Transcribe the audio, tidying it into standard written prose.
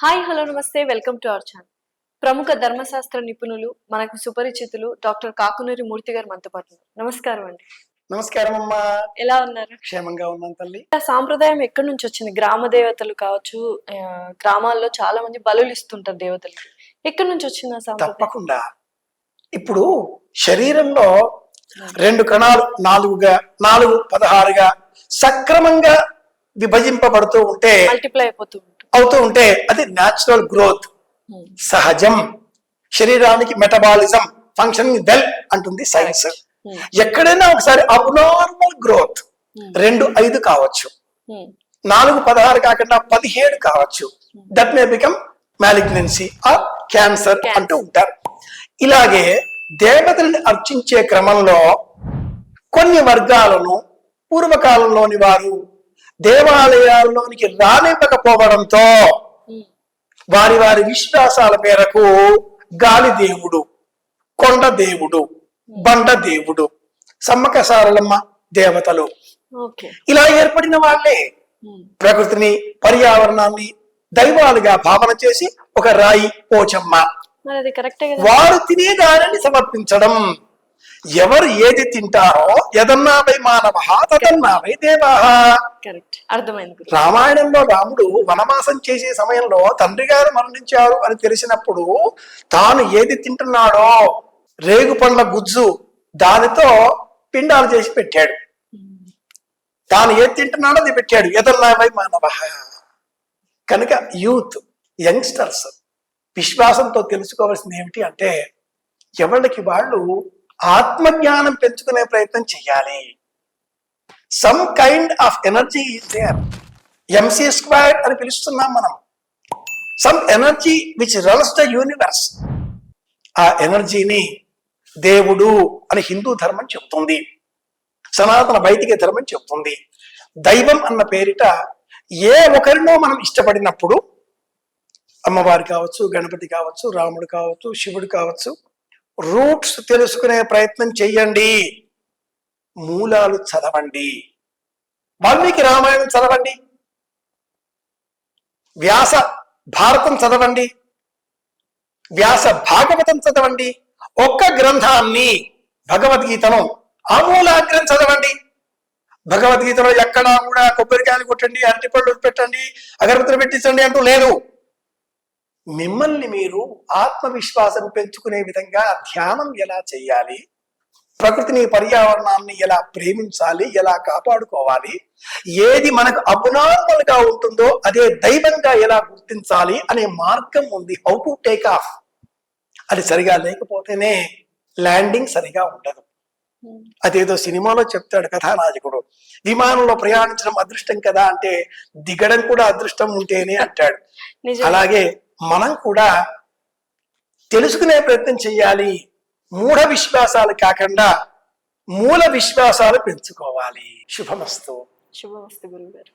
Hi hello నమస్తే welcome to our channel. ప్రముఖ ధర్మశాస్త్ర నిపుణులు మనకు సుపరిచితులు డాక్టర్ కాకునూరి మూర్తి గారు మనతో పాటు ఉన్నారు. నమస్కారం అండి. నమస్కారం అమ్మా. ఎలా ఉన్నారు? క్షేమంగా ఉన్నాను తల్లి. సాంప్రదాయం ఎక్కడి నుంచి వచ్చింది? గ్రామ దేవతలు కావచ్చు, గ్రామాల్లో చాలా మంది బలులు ఇస్తుంటారు దేవతలకి. ఎక్కడి నుంచి వచ్చింది ఆ సాంప్రదాయం? తప్పకుండా. ఇప్పుడు శరీరంలో 2 కణాలు 4గా 4 16గా సక్రమంగా విభజింపబడుతూ ఉంటే మల్టిప్లై అవుతూ ఉంటే అది న్యాచురల్ గ్రోత్, సహజం. శరీరానికి మెటబాలిజం ఫంక్షనింగ్ వెల్ అంటుంది సైన్స్. ఎక్కడైనా ఒకసారి అబ్నార్మల్ గ్రోత్ 2 5 కావచ్చు, 4 16 కాకుండా 17 కావచ్చు. That may become malignancy or cancer అంటూ ఉంటారు. ఇలాగే దేవతల్ని అర్చించే క్రమంలో కొన్ని వర్గాలను పూర్వకాలంలోని వారు దేవాలయాల్లోనికి రానివ్వకపోవడంతో వారి వారి విశ్వాసాల మేరకు గాలి దేవుడు, కొండ దేవుడు, బండ దేవుడు, సమ్మక సారలమ్మ దేవతలు ఇలా ఏర్పడిన వాళ్ళే ప్రకృతిని పర్యావరణాన్ని దైవాలుగా భావన చేసి ఒక రాయి పోచమ్మ వారు తినే దానిని సమర్పించడం. ఎవరు ఏది తింటారో యదన్నావై మానవ తదన్నావై దేవాః. రామాయణంలో రాముడు వనవాసం చేసే సమయంలో తండ్రి గారు మరణించారు అని తెలిసినప్పుడు తాను ఏది తింటున్నాడో రేగు పండ్ల గుజ్జు దానితో పిండాలు చేసి పెట్టాడు. తాను ఏది తింటున్నాడో అది పెట్టాడు. యదన్నావై మానవ. కనుక యూత్, యంగ్స్టర్స్ విశ్వాసంతో తెలుసుకోవాల్సింది ఏమిటి అంటే ఎవరికి వాళ్ళు ఆత్మజ్ఞానం పెంచుకునే ప్రయత్నం చేయాలి. Some kind of energy is there. MC² అని పిలుస్తున్నాం మనం. Some energy which runs the universe. ఆ ఎనర్జీని దేవుడు అని హిందూ ధర్మం చెబుతుంది, సనాతన వైదిక ధర్మం చెబుతుంది. దైవం అన్న పేరిట ఏ ఒకరినో మనం ఇష్టపడినప్పుడు అమ్మవారు కావచ్చు, గణపతి కావచ్చు, రాముడు కావచ్చు, శివుడు కావచ్చు, రూట్స్ తెలుసుకునే ప్రయత్నం చెయ్యండి. మూలాలు చదవండి. వాల్మీకి రామాయణం చదవండి, వ్యాస భారతం చదవండి, వ్యాస భాగవతం చదవండి. ఒక్క గ్రంథాన్ని భగవద్గీతను ఆమూలాగ్రం చదవండి. భగవద్గీతలో ఎక్కడా కూడా కొబ్బరికాయలు కొట్టండి, అరటిపళ్ళు పెట్టండి, అగరబత్తులు పెట్టించండి అంటూ లేదు. మిమ్మల్ని మీరు ఆత్మవిశ్వాసం పెంచుకునే విధంగా ధ్యానం ఎలా చేయాలి, ప్రకృతిని పర్యావరణాన్ని ఎలా ప్రేమించాలి, ఎలా కాపాడుకోవాలి, ఏది మనకు అబ్నార్మల్ గా ఉంటుందో అదే దైవంగా ఎలా గుర్తించాలి అనే మార్గం ఉంది. How to take off. అది సరిగా లేకపోతేనే ల్యాండింగ్ సరిగా ఉండదు. అదేదో సినిమాలో చెప్తాడు కథానాయకుడు, విమానంలో ప్రయాణించడం అదృష్టం కదా అంటే దిగడం కూడా అదృష్టం ఉంటేనే అంటాడు. అలాగే మనం కూడా తెలుసుకునే ప్రయత్నం చెయ్యాలి. మూఢ విశ్వాసాలు కాకుండా మూల విశ్వాసాలు పెంచుకోవాలి. శుభమస్తు. శుభమస్తు గురువు గారు.